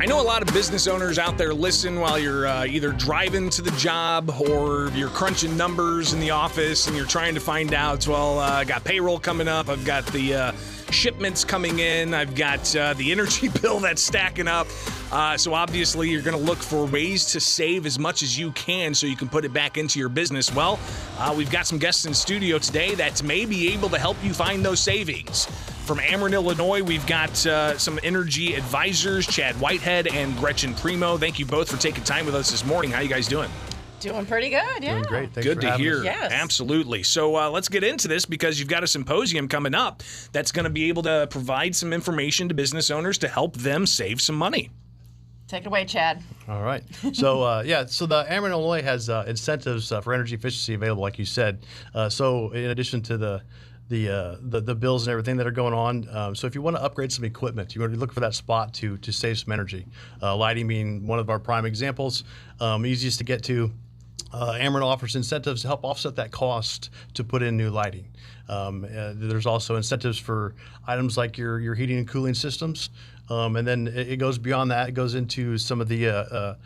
I know a lot of business owners out there listen while you're either driving to the job or you're crunching numbers in the office and you're trying to find out, well, I got payroll coming up, I've got the shipments coming in, I've got the energy bill that's stacking up. So obviously you're going to look for ways to save as much as you can so you can put it back into your business. Well, we've got some guests in studio today that may be able to help you find those savings. From Ameren, Illinois, we've got some energy advisors, Chad Whitehead and Gretchen Primo. Thank you both for taking time with us this morning. How you guys doing? Doing pretty good, yeah. Doing great. Thanks Good for to hear. us. Yes. Absolutely. So let's get into this because you've got a symposium coming up that's going to be able to provide some information to business owners to help them save some money. Take it away, Chad. All right. So, so the Ameren Illinois has incentives for energy efficiency available, like you said. So in addition to the bills and everything that are going on. So if you want to upgrade some equipment, you want to look for that spot to save some energy. Lighting being one of our prime examples, easiest to get to. Ameren offers incentives to help offset that cost to put in new lighting. There's also incentives for items like your heating and cooling systems. And then it goes beyond that. It goes into some of the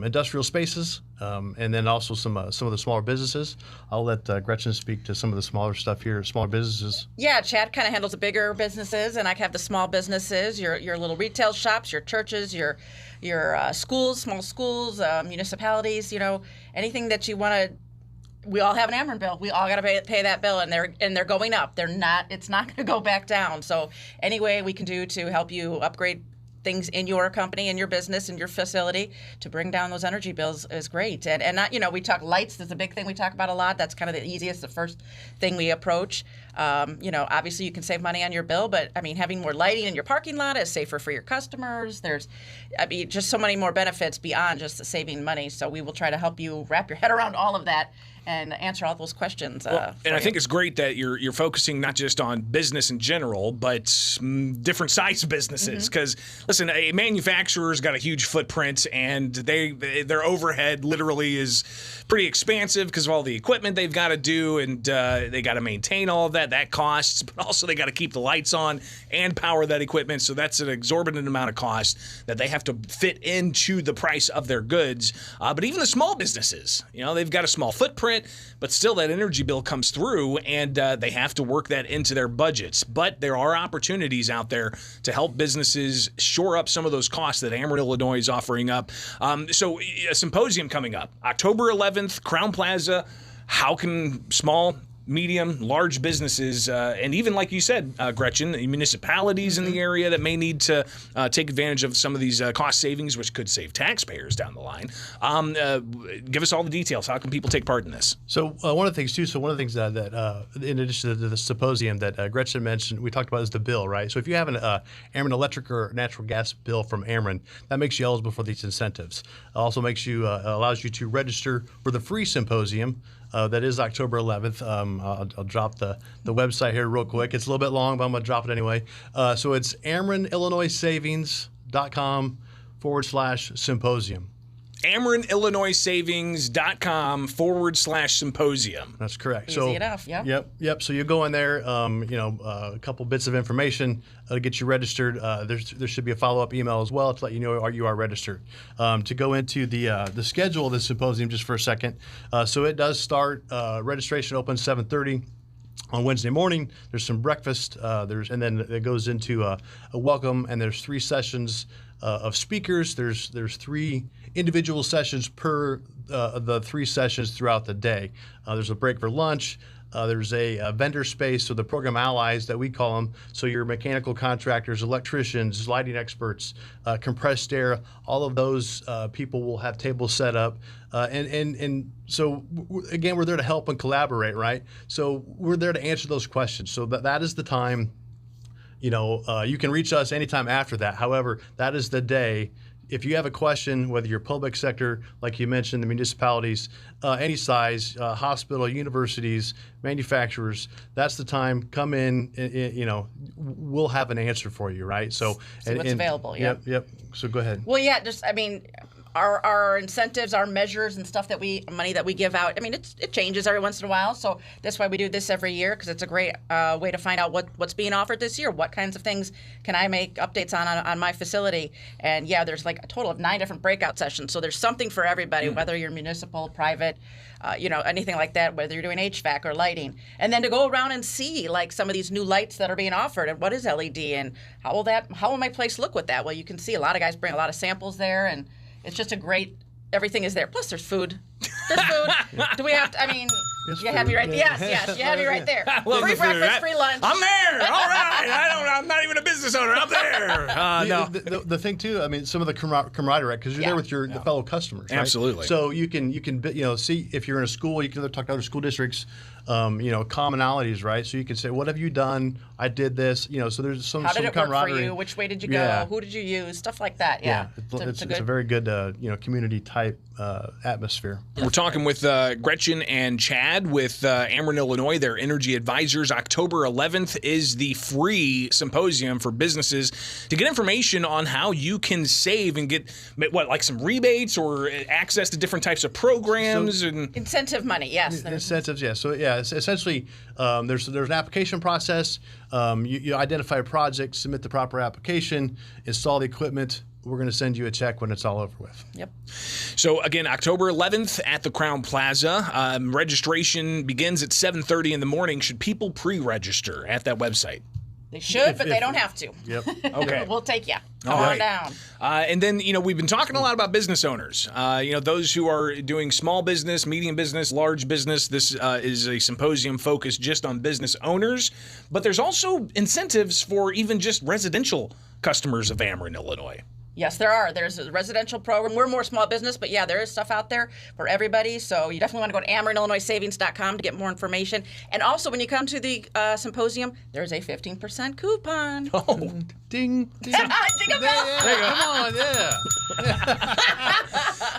industrial spaces, and then also some of the smaller businesses. I'll let Gretchen speak to some of the smaller stuff here, smaller businesses. Yeah, Chad kind of handles the bigger businesses, and I have the small businesses, your little retail shops, your churches, your schools, small schools, municipalities. Anything that you want to. We all have an Ameren bill. We all got to pay that bill, and they're going up. It's not going to go back down. So any way we can do to help you upgrade things in your company, in your business, in your facility to bring down those energy bills is great. And not, we talk lights. That's a big thing we talk about a lot. That's kind of the easiest, the first thing we approach. Obviously you can save money on your bill, but having more lighting in your parking lot is safer for your customers. There's, just so many more benefits beyond just the saving money. So we will try to help you wrap your head around all of that and answer all those questions. And I think it's great that you're focusing not just on business in general, but different size businesses. Because listen, a manufacturer's got a huge footprint, and their overhead literally is pretty expansive because of all the equipment they've got to do, and they got to maintain all of that. That costs, but also they got to keep the lights on and power that equipment. So that's an exorbitant amount of cost that they have to fit into the price of their goods. But even the small businesses, they've got a small footprint, but still that energy bill comes through, and they have to work that into their budgets. But there are opportunities out there to help businesses shore up some of those costs that Ameren Illinois is offering up. So a symposium coming up, October 11th, Crowne Plaza. How can small, medium, large businesses, and even like you said, Gretchen, the municipalities in the area that may need to take advantage of some of these cost savings, which could save taxpayers down the line. Give us all the details. How can people take part in this? So one of the things that in addition to the symposium that Gretchen mentioned, we talked about is the bill, right? So if you have an Ameren electric or natural gas bill from Ameren, that makes you eligible for these incentives. It also allows you to register for the free symposium. That is October 11th. I'll drop the website here real quick. It's a little bit long, but I'm going to drop it anyway. So it's AmerenIllinoisSavings.com/symposium. AmerenIllinoisSavings.com/symposium. That's correct. Easy enough, yeah. Yep. So you go in there, a couple bits of information to get you registered. There should be a follow-up email as well to let you know you are registered. To go into the schedule of the symposium just for a second. So it does start, registration opens 7:30. On Wednesday morning, there's some breakfast, and then it goes into a welcome, and there's 3 sessions of speakers. There's 3 individual sessions per the 3 sessions throughout the day. There's a break for lunch. There's a vendor space, so the program allies that we call them. So your mechanical contractors, electricians, lighting experts, compressed air, all of those people will have tables set up. And so, again, we're there to help and collaborate, right? So we're there to answer those questions. So that is the time. You can reach us anytime after that. However, that is the day. If you have a question, whether you're public sector, like you mentioned, the municipalities, any size, hospital, universities, manufacturers, that's the time. Come in, we'll have an answer for you, right? So what's available, yeah. Yep. So go ahead. Well, yeah, our incentives, our measures, and stuff money that we give out. I mean, it changes every once in a while, so that's why we do this every year, because it's a great way to find out what's being offered this year. What kinds of things can I make updates on my facility? And yeah, there's like a total of 9 different breakout sessions, so there's something for everybody, whether you're municipal, private, anything like that, whether you're doing HVAC or lighting. And then to go around and see like some of these new lights that are being offered, and what is LED, and how will my place look with that? Well, you can see a lot of guys bring a lot of samples there, and it's just a great, everything is there. Plus there's food. There's food. Do we have to, I mean, you have me right there. Yes, you have me right there. Free breakfast, free lunch. I'm there. All right. I'm not even a business owner. I'm there. No. The thing too, I mean, some of the camaraderie, because you're there with the fellow customers. Right? Absolutely. So you can see if you're in a school, you can talk to other school districts. Commonalities, right? So you can say, "What have you done? I did this." So there's some How did it work camaraderie. for you? Which way did you go? Who did you use? Stuff like that. Yeah. It's a very good community type atmosphere. We're talking with Gretchen and Chad with Ameren Illinois. They're energy advisors. October 11th is the free symposium for businesses to get information on how you can save and get some rebates or access to different types of programs and incentive money. Yes, incentives. Yeah. So essentially, there's an application process. You identify a project, submit the proper application, install the equipment. We're going to send you a check when it's all over with. Yep. So again, October 11th at the Crowne Plaza. Registration begins at 7:30 in the morning. Should people pre-register at that website? They should, but they don't have to. Yep. Okay. We'll take you. All Come right. on down. And then, we've been talking a lot about business owners. Those who are doing small business, medium business, large business. This is a symposium focused just on business owners. But there's also incentives for even just residential customers of Ameren, Illinois. Yes, there are. There's a residential program. We're more small business, but yeah, there is stuff out there for everybody. So you definitely want to go to AmerenIllinoisSavings.com to get more information. And also, when you come to the symposium, there's a 15% coupon. Oh, ding. Ding a bell. There you go. Come on, yeah.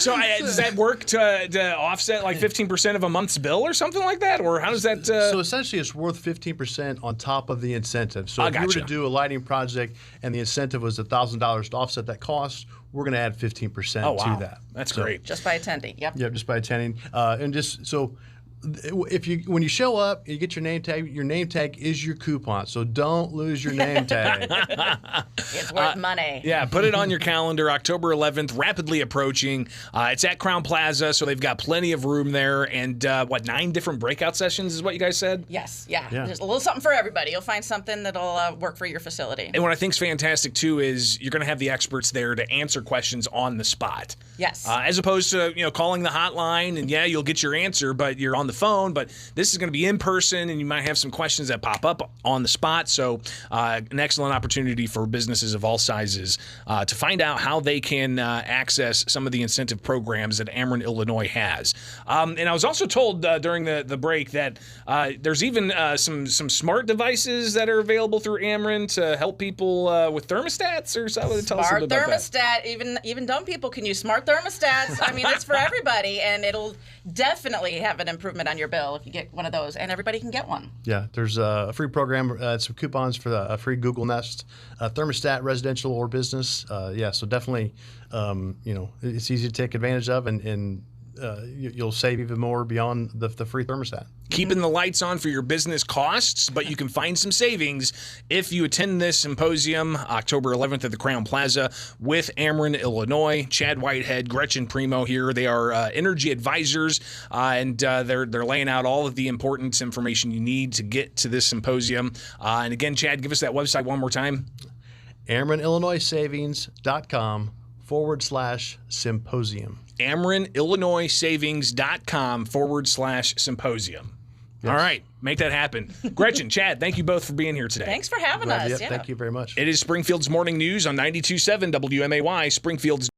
So does that work to offset like 15% of a month's bill or something like that? Or how does that... So essentially, it's worth 15% on top of the incentive. So if you were to do a lighting project and the incentive was $1,000 to offset that cost, we're going to add 15% to that. That's great. Just by attending. Yep. Yep, just by attending. When you show up, you get your name tag. Your name tag is your coupon, so don't lose your name tag. It's worth money. Yeah, put it on your calendar. October 11th, rapidly approaching. It's at Crowne Plaza, so they've got plenty of room there. And 9 different breakout sessions is what you guys said? Yes, yeah. There's a little something for everybody. You'll find something that'll work for your facility. And what I think's fantastic too is you're going to have the experts there to answer questions on the spot. Yes. As opposed to calling the hotline and you'll get your answer, but you're on the phone. But this is going to be in person, and you might have some questions that pop up on the spot. So an excellent opportunity for businesses of all sizes to find out how they can access some of the incentive programs that Ameren Illinois has. And I was also told during the break that there's even some smart devices that are available through Ameren to help people with thermostats or something. Tell us a little bit about that. Smart thermostat. Even dumb people can use smart thermostats. I mean, it's for everybody, and it'll definitely have an improvement on your bill if you get one of those, and everybody can get one. Yeah, there's a free program, some coupons for a free Google Nest thermostat, residential or business. So definitely, it's easy to take advantage of, and you'll save even more beyond the free thermostat. Keeping the lights on for your business costs, but you can find some savings if you attend this symposium October 11th at the Crowne Plaza with Ameren Illinois. Chad Whitehead, Gretchen Primo here. They are energy advisors, and they're laying out all of the important information you need to get to this symposium. And again, Chad, give us that website one more time. AmerenIllinoisSavings.com/symposium. AmerenIllinoisSavings.com/symposium. Yes. All right, make that happen. Gretchen, Chad, thank you both for being here today. Thanks for having us. Thank you very much. It is Springfield's Morning News on 92.7 WMAY, Springfield's